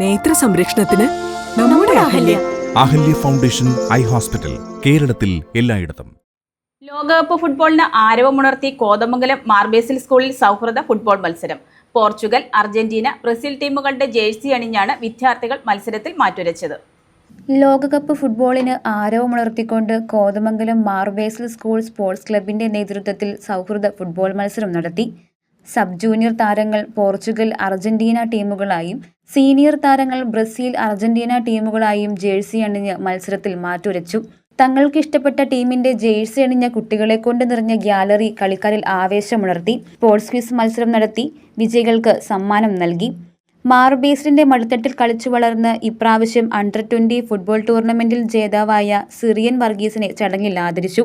നേത്ര സംരക്ഷണത്തിന് നമ്മുടെ Ahalya. Ahalya foundation eye hospital, കേരളത്തിൽ എല്ലായിടത്തും. ലോകകപ്പ് ഫുട്ബോളിന് ആരവമുണർത്തി കോതമംഗലം മാർബേസിൽ സ്കൂളിൽ സൗഹൃദ ഫുട്ബോൾ മത്സരം. പോർച്ചുഗൽ, അർജന്റീന, ബ്രസീൽ ടീമുകളുടെ ജേഴ്സി അണിഞ്ഞാണ് വിദ്യാർത്ഥികൾ മത്സരത്തിൽ മാറ്റുരച്ചത്. ലോകകപ്പ് ഫുട്ബോളിന് ആരവമുണർത്തിക്കൊണ്ട് കോതമംഗലം മാർബേസിൽ സ്കൂൾ സ്പോർട്സ് ക്ലബിന്റെ നേതൃത്വത്തിൽ സൗഹൃദ ഫുട്ബോൾ മത്സരം നടത്തി. സബ് ജൂനിയർ താരങ്ങൾ പോർച്ചുഗൽ, അർജന്റീന ടീമുകളായും സീനിയർ താരങ്ങൾ ബ്രസീൽ, അർജന്റീന ടീമുകളായും ജേഴ്സി അണിഞ്ഞ് മത്സരത്തിൽ മാറ്റുരച്ചു. തങ്ങൾക്ക് ഇഷ്ടപ്പെട്ട ടീമിന്റെ ജേഴ്സി അണിഞ്ഞ കുട്ടികളെ കൊണ്ട് നിറഞ്ഞ ഗ്യാലറി കളിക്കാരിൽ ആവേശമുണർത്തി. സ്പോർട്സ് ക്വിസ് മത്സരം നടത്തി വിജയികൾക്ക് സമ്മാനം നൽകി. മാർബേസിന്റെ മടിത്തട്ടിൽ കളിച്ചു വളർന്ന് ഇപ്രാവശ്യം അണ്ടർ-20 ഫുട്ബോൾ ടൂർണമെന്റിൽ ജേതാവായ സിറിയൻ വർഗീസിനെ ചടങ്ങിൽ ആദരിച്ചു.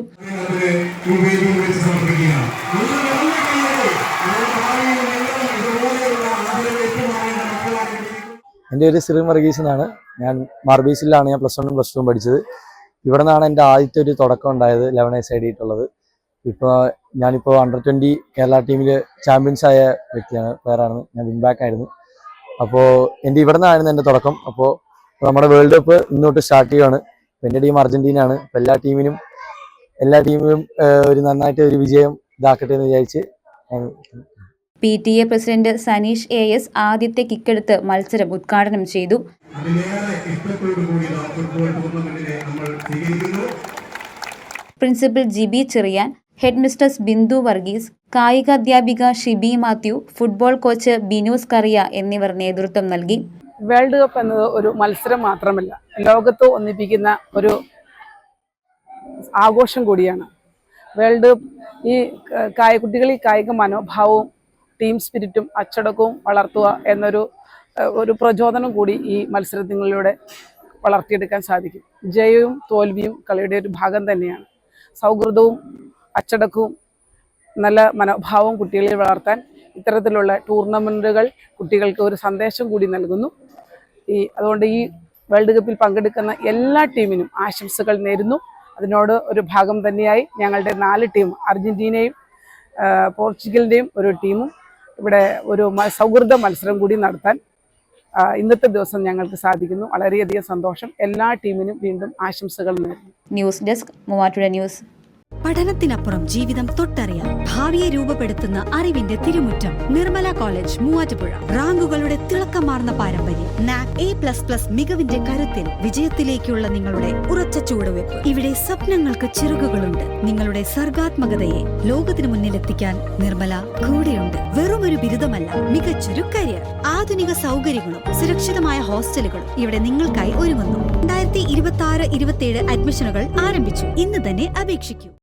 എൻ്റെ പേര് സിറിയൻ വർഗീസ് എന്നാണ്. ഞാൻ മാർബേസിലാണ് ഞാൻ +1 +2 പഠിച്ചത്. ഇവിടെ നിന്നാണ് എൻ്റെ ആദ്യത്തെ ഒരു തുടക്കം ഉണ്ടായത് 11 years ആയിട്ടുള്ളത്. ഞാനിപ്പോൾ അണ്ടർ-20 കേരള ടീമിൽ ചാമ്പ്യൻസ് ആയ വ്യക്തിയാണ്, പ്ലെയറാണ്. ഞാൻ വിൻ ബാക്ക് ആയിരുന്നു. അപ്പോൾ എൻ്റെ ഇവിടെ നിന്നായിരുന്നു എൻ്റെ തുടക്കം. അപ്പോൾ നമ്മുടെ വേൾഡ് കപ്പ് ഇന്നോട്ട് സ്റ്റാർട്ട് ചെയ്യുകയാണ്. എൻ്റെ ടീം അർജന്റീന ആണ്. അപ്പോൾ എല്ലാ ടീമിലും ഒരു നന്നായിട്ട് ഒരു വിജയം ഇതാക്കട്ടെ എന്ന് വിചാരിച്ച് PTA പ്രസിഡന്റ് സനീഷ് AS ആദ്യത്തെ കിക്കെടുത്ത് മത്സരം ഉദ്ഘാടനം ചെയ്തു. Principal Jibi Cherian, headmistress Bindu Varghese, കായിക അധ്യാപിക ഷിബി മാത്യു, ഫുട്ബോൾ കോച്ച് ബിനൂസ് കറിയ എന്നിവർ നേതൃത്വം നൽകി. വേൾഡ് കപ്പ് എന്നത് ഒരു മത്സരം മാത്രമല്ല, ലോകത്ത് ഒന്നിപ്പിക്കുന്ന ഒരു ആഘോഷം കൂടിയാണ്. വേൾഡ് കപ്പ് ഈ കുട്ടികളിൽ കായിക മനോഭാവവും ടീം സ്പിരിറ്റും അച്ചടക്കവും വളർത്തുക എന്നൊരു പ്രചോദനം കൂടി ഈ മത്സരങ്ങളിലൂടെ വളർത്തിയെടുക്കാൻ സാധിക്കും. ജയവും തോൽവിയും കളിയുടെ ഒരു ഭാഗം തന്നെയാണ്. സൗഹൃദവും അച്ചടക്കവും നല്ല മനോഭാവവും കുട്ടികളിൽ വളർത്താൻ ഇത്തരത്തിലുള്ള ടൂർണമെൻറ്റുകൾ കുട്ടികൾക്ക് ഒരു സന്ദേശം കൂടി നൽകുന്നു. അതുകൊണ്ട് ഈ വേൾഡ് കപ്പിൽ പങ്കെടുക്കുന്ന എല്ലാ ടീമിനും ആശംസകൾ നേരുന്നു. അതിനോട് ഒരു ഭാഗം തന്നെയായി ഞങ്ങളുടെ 4 ടീം, അർജന്റീനയും പോർച്ചുഗലിൻ്റെയും ഒരു ടീമും ഇവിടെ ഒരു സൗഹൃദ മത്സരം കൂടി നടത്താൻ ഇന്നത്തെ ദിവസം ഞങ്ങൾക്ക് സാധിക്കുന്നു. വളരെയധികം സന്തോഷം. എല്ലാ ടീമിനും വീണ്ടും ആശംസകൾ നേരുന്നു. News desk, Muvattupuzha news. പഠനത്തിനപ്പുറം ജീവിതം തൊട്ടറിയാം. ഭാവിയെ രൂപപ്പെടുത്തുന്ന അറിവിന്റെ തിരുമുറ്റം നിർമ്മല കോളേജ് മൂവാറ്റുപുഴ. റാങ്കുകളുടെ തിളക്കമാർന്ന പാരമ്പര്യം. NAC A++ മികവിന്റെ കരുത്തിൽ വിജയത്തിലേക്കുള്ള നിങ്ങളുടെ ഉറച്ച ചുവടുവെപ്പ്. ഇവിടെ സ്വപ്നങ്ങൾക്ക് ചിറകുകളുണ്ട്. നിങ്ങളുടെ സർഗാത്മകതയെ ലോകത്തിന് മുന്നിലെത്തിക്കാൻ നിർമ്മല കൂടെയുണ്ട്. വെറുമൊരു ബിരുദമല്ല, മികച്ചൊരു കരിയർ. ആധുനിക സൗകര്യങ്ങളും സുരക്ഷിതമായ ഹോസ്റ്റലുകളും ഇവിടെ നിങ്ങൾക്കായി ഒരുങ്ങുന്നു. 2026-27 അഡ്മിഷനുകൾ ആരംഭിച്ചു. ഇന്ന് തന്നെ അപേക്ഷിക്കൂ.